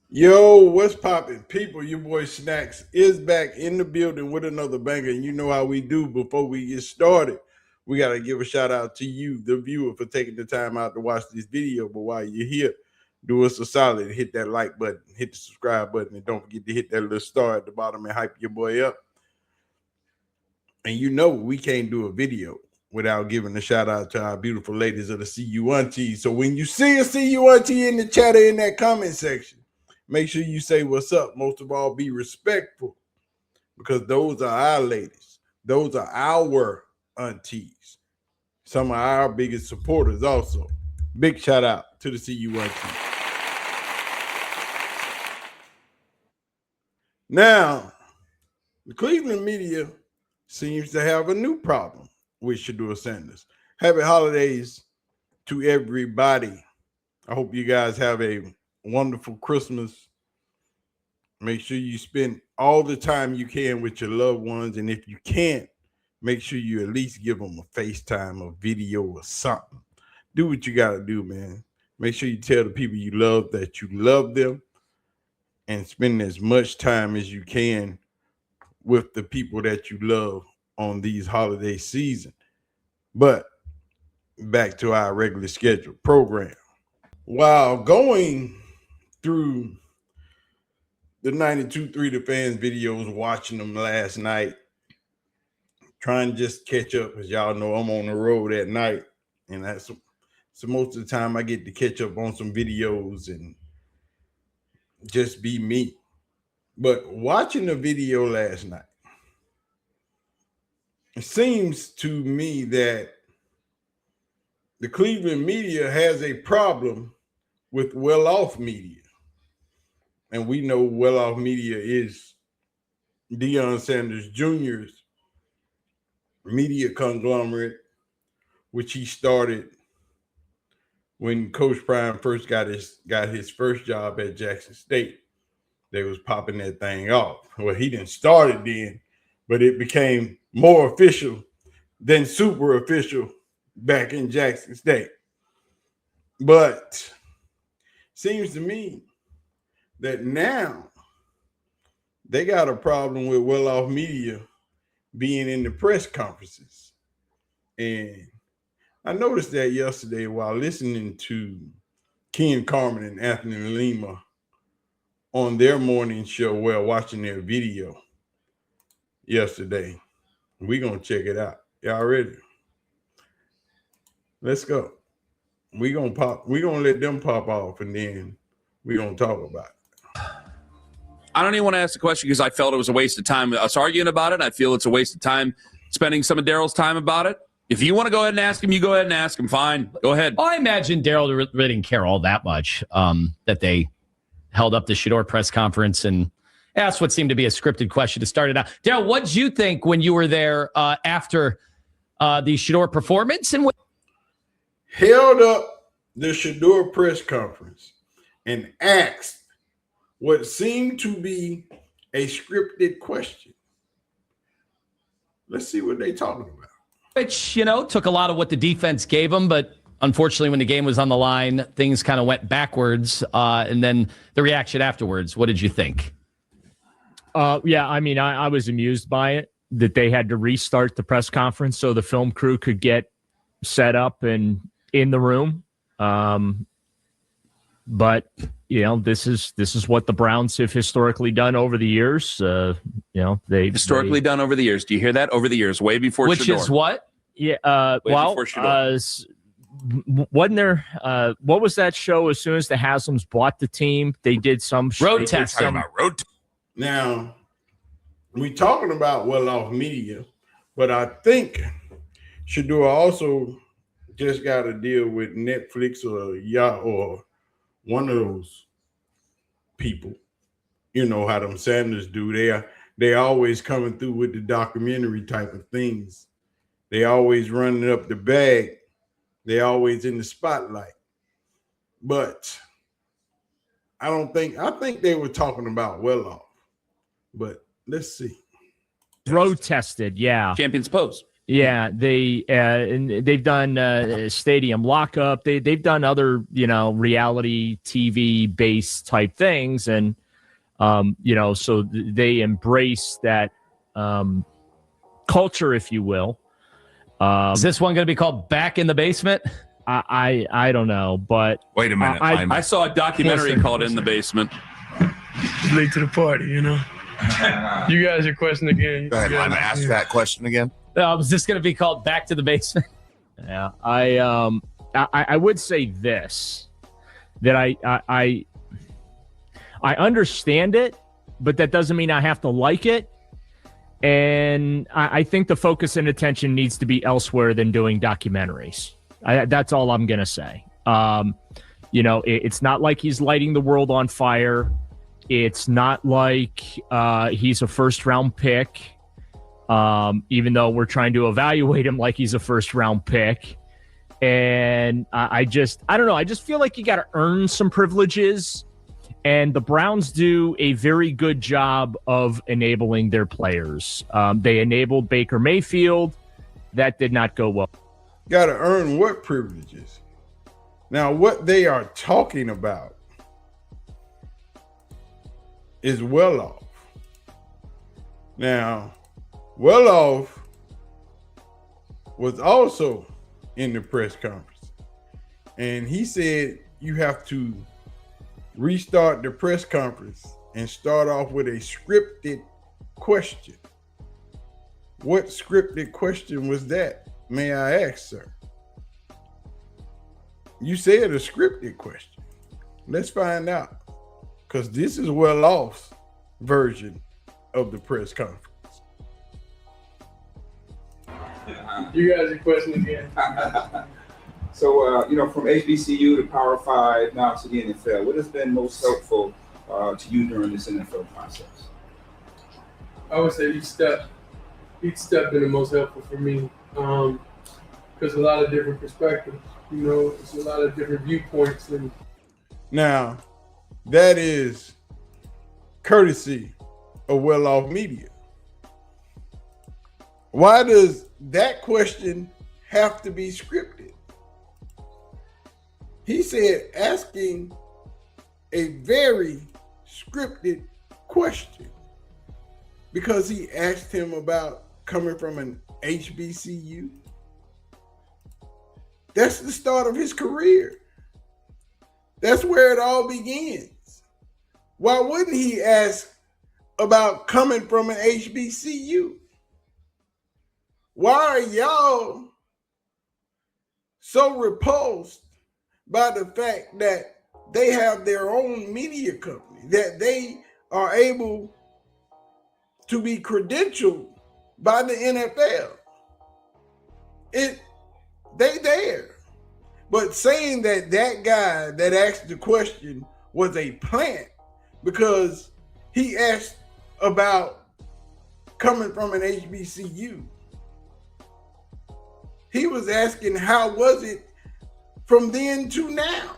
Yo, what's poppin', people? Your boy Snacks is back in the building with another banger. And you know how we do. Before we get started, we got to give a shout out to you, the viewer, for taking the time out to watch this video. But while you're here, do us a solid. Hit that like button, hit the subscribe button, and don't forget to hit that little star at the bottom and hype your boy up. And you know we can't do a video without giving a shout out to our beautiful ladies of the CU Aunties. So when you see a CU Auntie in the chat or in that comment section, make sure you say what's up. Most of all, be respectful, because those are our ladies. Those are our aunties. Some of our biggest supporters also. Big shout out to the CU Aunties. Now, the Cleveland media seems to have a new problem with Shedeur Sanders. Happy holidays to everybody. I hope you guys have a wonderful Christmas. Make sure you spend all the time you can with your loved ones. And if you can't, make sure you at least give them a FaceTime, a video, or something. Do what you got to do, man. Make sure you tell the people you love that you love them and spend as much time as you can with the people that you love on these holiday season. But back to our regular scheduled program. While going through the 92.3 The Fans videos, watching them last night, trying to just catch up, because y'all know I'm on the road at night, and that's so most of the time I get to catch up on some videos and just be me. But watching the video last night, it seems to me that the Cleveland media has a problem with Welloff Media. And we know Welloff Media is Deion Sanders Jr.'s media conglomerate, which he started when Coach Prime first got his first job at Jackson State. They was popping that thing off. Well, he didn't start it then, but it became more official than super official back in Jackson State. But seems to me that now they got a problem with Welloff Media being in the press conferences. And I noticed that yesterday while listening to Ken Carmen and Anthony Lima on their morning show, while watching their video yesterday. We're going to check it out. Y'all ready? Let's go. We're going to let them pop off, and then we're going to talk about it. I don't even want to ask the question because I felt it was a waste of time us arguing about it. I feel it's a waste of time spending some of Daryl's time about it. If you want to go ahead and ask him, you go ahead and ask him. Fine. Go ahead. Well, I imagine Daryl really didn't care all that much that they held up the Shedeur press conference and asked what seemed to be a scripted question to start it out. Daryl, what did you think when you were there after the Shedeur performance? And held up the Shedeur press conference and asked what seemed to be a scripted question. Let's see what they're talking about. Which, took a lot of what the defense gave them, but unfortunately, when the game was on the line, things kind of went backwards. And then the reaction afterwards, what did you think? Yeah, I mean, I was amused by it, that they had to restart the press conference so the film crew could get set up and in the room. But this is what the Browns have historically done over the years. They historically done over the years. Do you hear that? Over the years, way before which Shedeur. Is what? Yeah. Wasn't there? What was that show? As soon as the Haslams bought the team, they did some road test. Now, we're talking about Welloff Media, but I think Shedeur also just got a deal with Netflix or one of those people. You know how them Sanders do. They always coming through with the documentary type of things. They always running up the bag. They always in the spotlight. But I think they were talking about Welloff. But let's see. Road tested, yeah. Champions Pose. Yeah, they've done stadium lockup. They've done other reality TV based type things, and so they embrace that culture, if you will. Is this one going to be called Back in the Basement? I don't know, but wait a minute. I saw a documentary called In the Basement. Late to the party, You guys, your question again. Go ahead, Lyman. Ask that question again. Is this going to be called Back to the Basement? Yeah, I would say this, that I understand it, but that doesn't mean I have to like it. And I think the focus and attention needs to be elsewhere than doing documentaries. That's all I'm going to say. It's not like he's lighting the world on fire. It's not like he's a first-round pick, even though we're trying to evaluate him like he's a first-round pick. And I don't know. I just feel like you got to earn some privileges. And the Browns do a very good job of enabling their players. They enabled Baker Mayfield. That did not go well. Got to earn what privileges? Now, what they are talking about is Welloff. Now, Welloff was also in the press conference, and he said you have to restart the press conference and start off with a scripted question. What scripted question was that? May I ask, sir? You said a scripted question. Let's find out, because this is Welloff's version of the press conference. You guys, your question again. So, from HBCU to Power 5, now to the NFL, what has been most helpful to you during this NFL process? I would say each step been the most helpful for me, because a lot of different perspectives, it's a lot of different viewpoints. And now, that is courtesy of Welloff Media. Why does that question have to be scripted? He said asking a very scripted question because he asked him about coming from an HBCU. That's the start of his career. That's where it all begins. Why wouldn't he ask about coming from an HBCU? Why are y'all so repulsed by the fact that they have their own media company, that they are able to be credentialed by the NFL? They there. But saying that guy that asked the question was a plant because he asked about coming from an HBCU. He was asking how was it from then to now.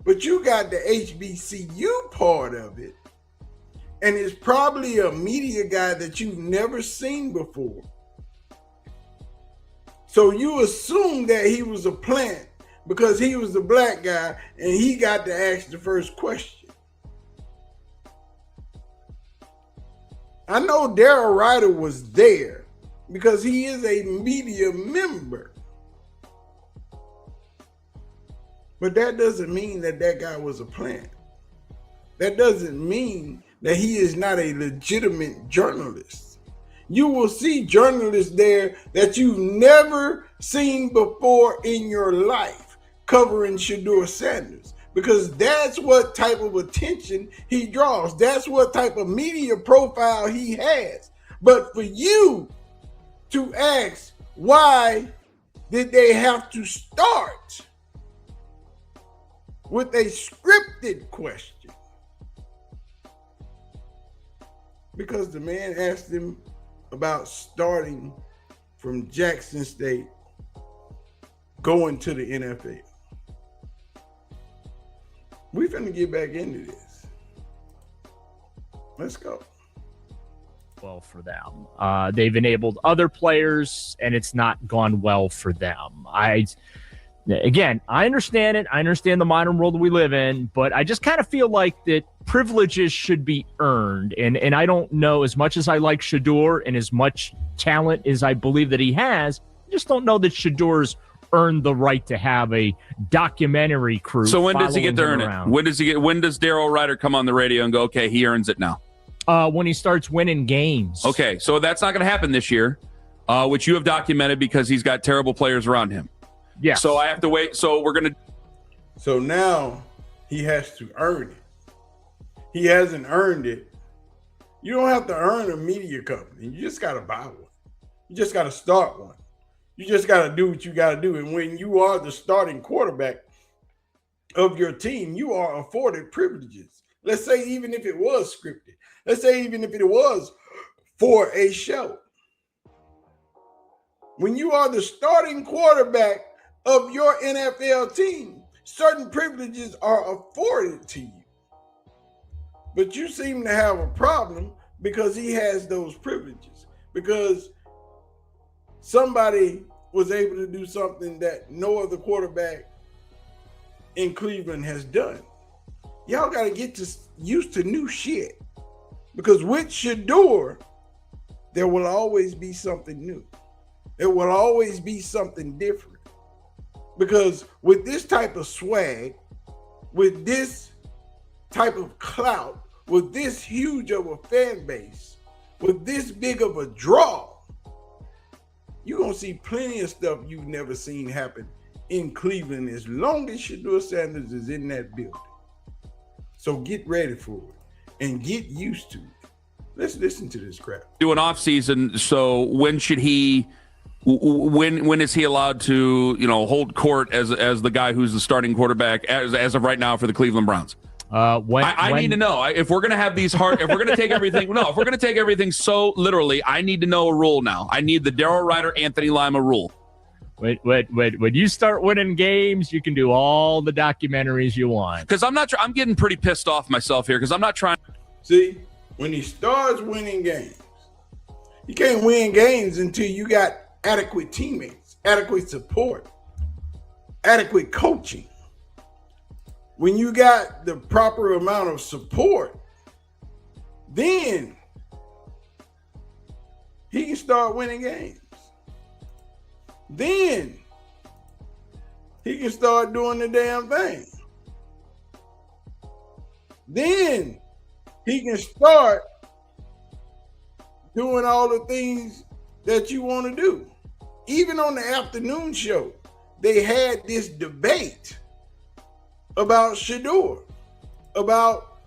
But you got the HBCU part of it, and it's probably a media guy that you've never seen before. So you assume that he was a plant because he was a black guy and he got to ask the first question. I know Darryl Ryder was there because he is a media member. But that doesn't mean that guy was a plant. That doesn't mean that he is not a legitimate journalist. You will see journalists there that you've never seen before in your life covering Shedeursanders, because that's what type of attention he draws. That's what type of media profile he has. But for you to ask, why did they have to start with a scripted question? Because the man asked him about starting from Jackson State, going to the NFL. We finna get back into this. Let's go. well for them. They've enabled other players, and it's not gone well for them. I understand it. I understand the modern world we live in, but I just kind of feel like that privileges should be earned. And I don't know, as much as I like Shedeur and as much talent as I believe that he has, I just don't know that Shedeur's earned the right to have a documentary crew. So when does he get to earn around. it? When does Daryl Ryder come on the radio and go, okay, he earns it now? When he starts winning games. Okay, so that's not going to happen this year, which you have documented because he's got terrible players around him. Yeah. So I have to wait. So we're going to. So now he has to earn it. He hasn't earned it. You don't have to earn a media company. You just got to buy one. You just got to start one. You just got to do what you got to do. And when you are the starting quarterback of your team, you are afforded privileges. Let's say even if it was scripted. Let's say even if it was for a show. When you are the starting quarterback of your NFL team, certain privileges are afforded to you. But you seem to have a problem because he has those privileges. Because somebody was able to do something that no other quarterback in Cleveland has done. Y'all got to get used to new shit. Because with Shedeur, there will always be something new. There will always be something different. Because with this type of swag, with this type of clout, with this huge of a fan base, with this big of a draw, you're going to see plenty of stuff you've never seen happen in Cleveland as long as Shedeursanders is in that building. So get ready for it and get used to it. Let's listen to this crap. Do an off season. So when should he? When is he allowed to, hold court as the guy who's the starting quarterback as of right now for the Cleveland Browns? I need to know if we're going to have these if we're going to take everything. No, if we're going to take everything so literally, I need to know a rule now. I need the Daryl Ryder, Anthony Lima rule. When you start winning games, you can do all the documentaries you want. Because I'm getting pretty pissed off myself here because I'm not trying. See, when he starts winning games, you can't win games until you got adequate teammates, adequate support, adequate coaching. When you got the proper amount of support, then he can start winning games. Then he can start doing the damn thing. Then he can start doing all the things that you want to do. Even on the afternoon show, they had this debate about Shedeur, about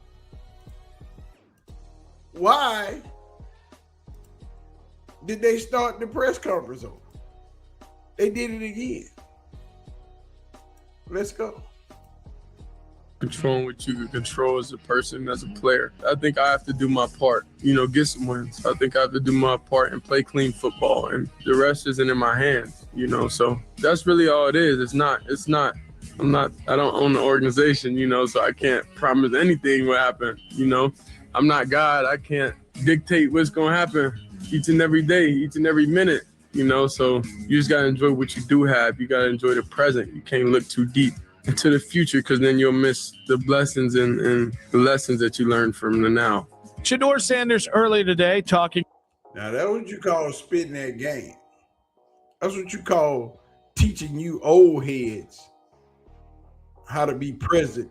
why did they start the press conference over? They did it again. Let's go. Controlling what you can control as a person, as a player. I think I have to do my part, get some wins. I think I have to do my part and play clean football, and the rest isn't in my hands, so that's really all it is. I don't own the organization, so I can't promise anything will happen, I'm not God. I can't dictate what's going to happen each and every day, each and every minute, so you just got to enjoy what you do have. You got to enjoy the present. You can't look too deep into the future because then you'll miss the blessings and the lessons that you learned from the now. Shedeursanders earlier today talking. Now that's what you call spitting that game. That's what you call teaching you old heads how to be present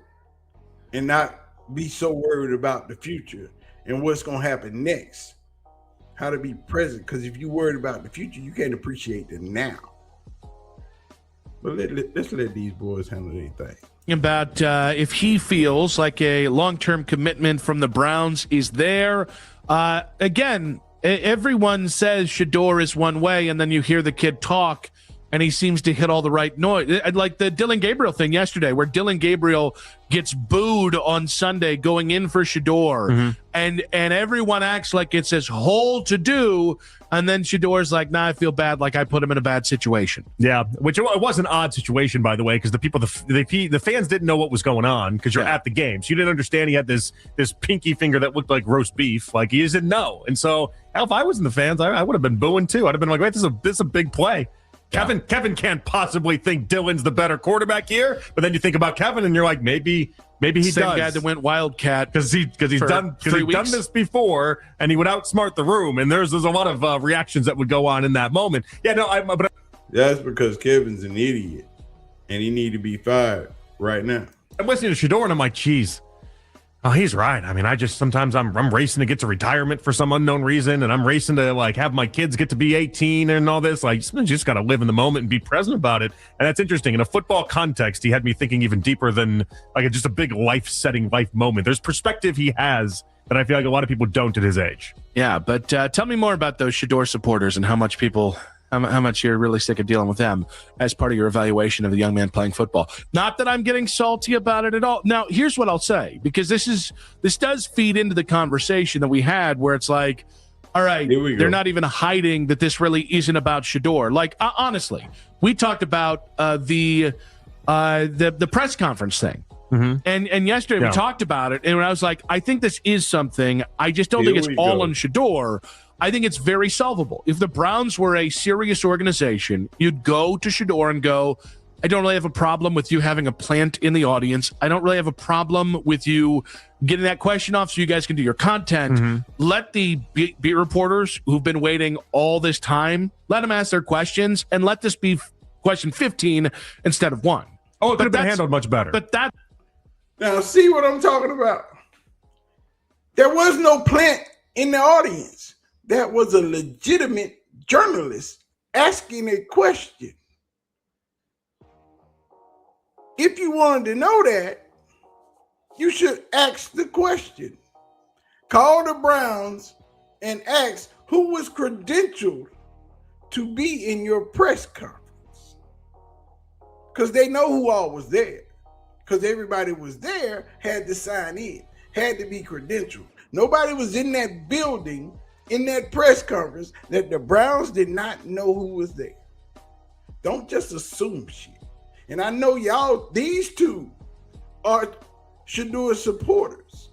and not be so worried about the future and what's going to happen next. How to be present, because if you're worried about the future, you can't appreciate the now. But let's let these boys handle their thing. About if he feels like a long-term commitment from the Browns is there. Again, everyone says Shedeur is one way, and then you hear the kid talk, and he seems to hit all the right noise. Like the Dylan Gabriel thing yesterday, where Dylan Gabriel gets booed on Sunday going in for Shedeur. and everyone acts like it's his whole to do, and then Shedeur's like, "Nah, I feel bad, like I put him in a bad situation." Yeah, which it was an odd situation, by the way, because the fans didn't know what was going on because you're at the game, so you didn't understand he had this pinky finger that looked like roast beef, like he didn't know. And so, hell, if I was in the fans, I would have been booing too. I'd have been like, "Wait, this is a big play." Yeah. Kevin can't possibly think Dylan's the better quarterback here, but then you think about Kevin and you're like, maybe he Same does. guy that went Wildcat because he's done this before and he would outsmart the room, and there's a lot of reactions that would go on in that moment. Yeah, no, but that's because Kevin's an idiot and he need to be fired right now. I'm listening to Shedeur and I'm like, geez. Oh, he's right. I mean, sometimes I'm racing to get to retirement for some unknown reason, and I'm racing to like have my kids get to be 18 and all this. Like, you just got to live in the moment and be present about it. And that's interesting. In a football context, he had me thinking even deeper than like just a big life moment. There's perspective he has that I feel like a lot of people don't at his age. Yeah, but tell me more about those Shedeur supporters and how much you're really sick of dealing with them as part of your evaluation of the young man playing football. Not that I'm getting salty about it at all. Now, here's what I'll say, because this does feed into the conversation that we had where it's like, all right, they're not even hiding that this really isn't about Shedeur. Like, honestly, we talked about the press conference thing. Mm-hmm. And yesterday we talked about it, and I was like, I think this is something. I just don't think it's all on Shedeur. I think it's very solvable. If the Browns were a serious organization, you'd go to Shedeur and go, I don't really have a problem with you having a plant in the audience. I don't really have a problem with you getting that question off so you guys can do your content. Mm-hmm. Let the beat reporters who've been waiting all this time, let them ask their questions, and let this be question 15 instead of 1. Oh, it could have been handled much better. But that... Now, see what I'm talking about? There was no plant in the audience. That was a legitimate journalist asking a question. If you wanted to know that, you should ask the question. Call the Browns and ask who was credentialed to be in your press conference. Because they know who all was there. Because everybody was there, had to sign in, had to be credentialed. Nobody was in that building in that press conference that the Browns did not know who was there. Don't just assume shit. And I know y'all, these two are Shedeur supporters.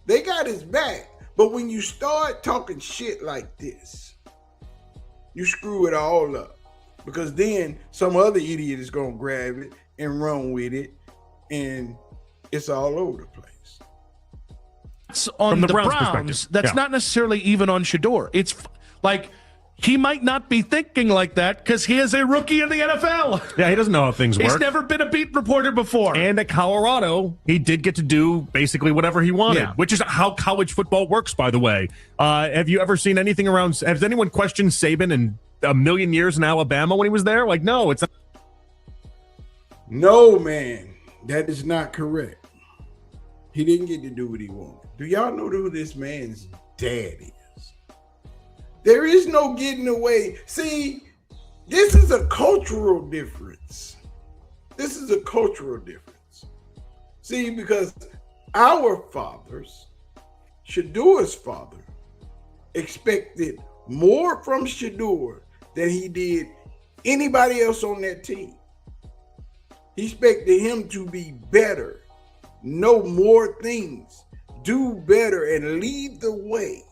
They got his back. But when you start talking shit like this, you screw it all up. Because then some other idiot is going to grab it and run with it. And it's all over the place. On the Browns, that's not necessarily even on Shedeur. It's like he might not be thinking like that because he is a rookie in the NFL. Yeah, he doesn't know how things work. He's never been a beat reporter before. And at Colorado, he did get to do basically whatever he wanted, which is how college football works, by the way. Have you ever seen anything around? Has anyone questioned Saban in a million years in Alabama when he was there? Like, no, it's not. No, man, that is not correct. He didn't get to do what he wanted. Do y'all know who this man's dad is? There is no getting away. See, this is a cultural difference. This is a cultural difference. See, because our fathers, Shedeur's father, expected more from Shedeur than he did anybody else on that team. He expected him to be better, know more things, do better, and lead the way.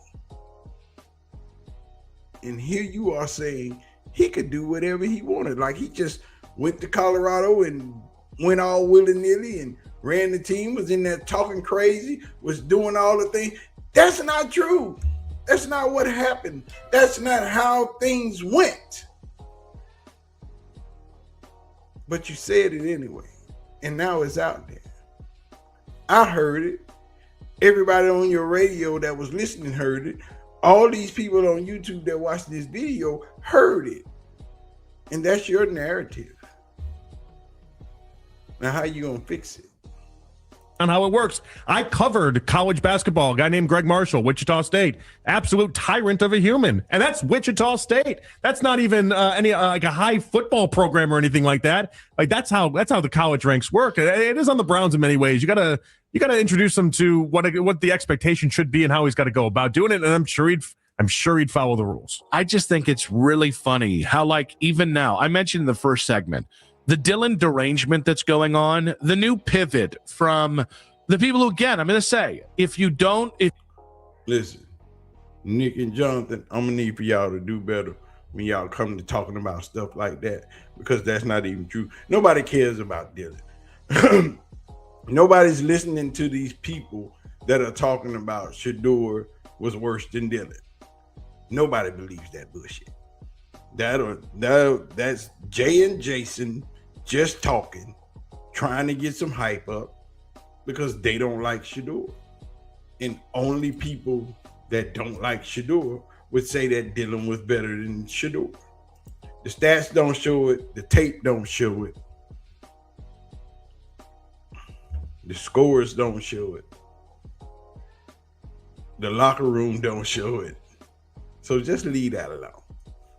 And here you are saying he could do whatever he wanted. Like he just went to Colorado and went all willy-nilly and ran the team, was in there talking crazy, was doing all the things. That's not true. That's not what happened. That's not how things went. But you said it anyway. And now it's out there. I heard it. Everybody on your radio that was listening heard it. All these people on YouTube that watched this video heard it. And that's your narrative. Now, how you gonna fix it? On how it works. I covered college basketball, a guy named Greg Marshall, Wichita State, absolute tyrant of a human. And that's Wichita State. That's not even any like a high football program or anything like that. Like that's how the college ranks work. It is on the Browns in many ways. You got to you got to introduce him to what the expectation should be and how he's got to go about doing it. And I'm sure he'd follow the rules. I just think it's really funny how, like, even now, I mentioned in the first segment, the Dylan derangement that's going on, the new pivot from the people who, again, I'm going to say, Listen, Nick and Jonathan, I'm going to need for y'all to do better when y'all come to talking about stuff like that, because that's not even true. Nobody cares about Dylan. Nobody's listening to these people that are talking about Shedeur was worse than Dylan. Nobody believes that bullshit. That's Jay and Jason just talking, trying to get some hype up because they don't like Shedeur. And only people that don't like Shedeur would say that Dylan was better than Shedeur. The stats don't show it. The tape don't show it. The scores don't show it. The locker room don't show it. So just leave that alone.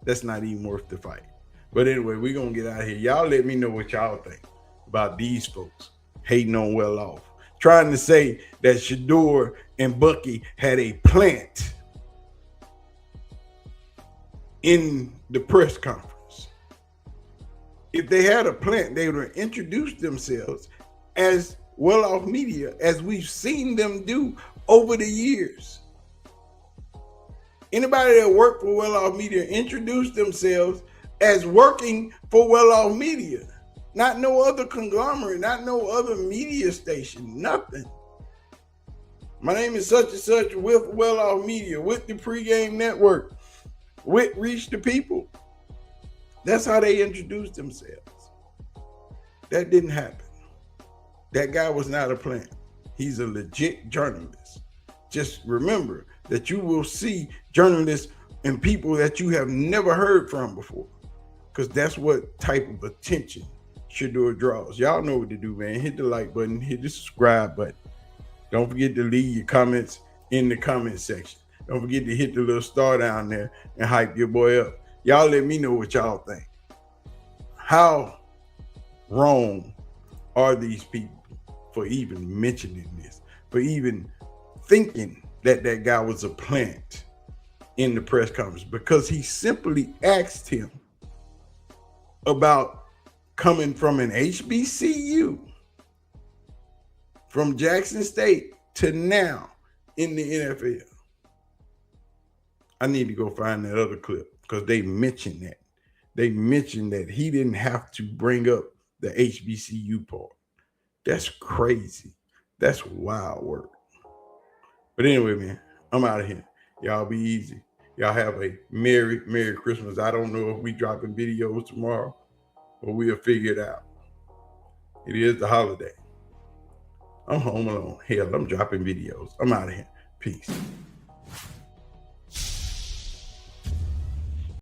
That's not even worth the fight. But anyway, we're going to get out of here. Y'all let me know what y'all think about these folks hating on Welloff, trying to say that Shedeur and Bucky had a plant in the press conference. If they had a plant, they would have introduced themselves as Welloff Media, as we've seen them do over the years. Anybody that worked for Welloff Media introduced themselves as working for Welloff Media, not no other conglomerate, not no other media station, nothing. My name is such and such with Welloff Media, with the pregame network, with Reach the People. That's how they introduced themselves. That didn't happen. That guy was not a plant. He's a legit journalist. Just remember that you will see journalists and people that you have never heard from before, because that's what type of attention Shedeur draws. Y'all know what to do, man. Hit the like button, hit the subscribe button. Don't forget to leave your comments in the comment section. Don't forget to hit the little star down there and hype your boy up. Y'all let me know what y'all think. How wrong are these people for even mentioning this, for even thinking that that guy was a plant in the press conference? Because he simply asked him about coming from an HBCU, from Jackson State to now in the NFL. I need to go find that other clip because they mentioned that. They mentioned that he didn't have to bring up the HBCU part. That's crazy. That's wild work. But anyway, man, I'm out of here. Y'all be easy. Y'all have a Merry Christmas. I don't know if we dropping videos tomorrow, but we'll figure it out. It is the holiday. I'm home alone. Hell, I'm dropping videos. I'm out of here. Peace.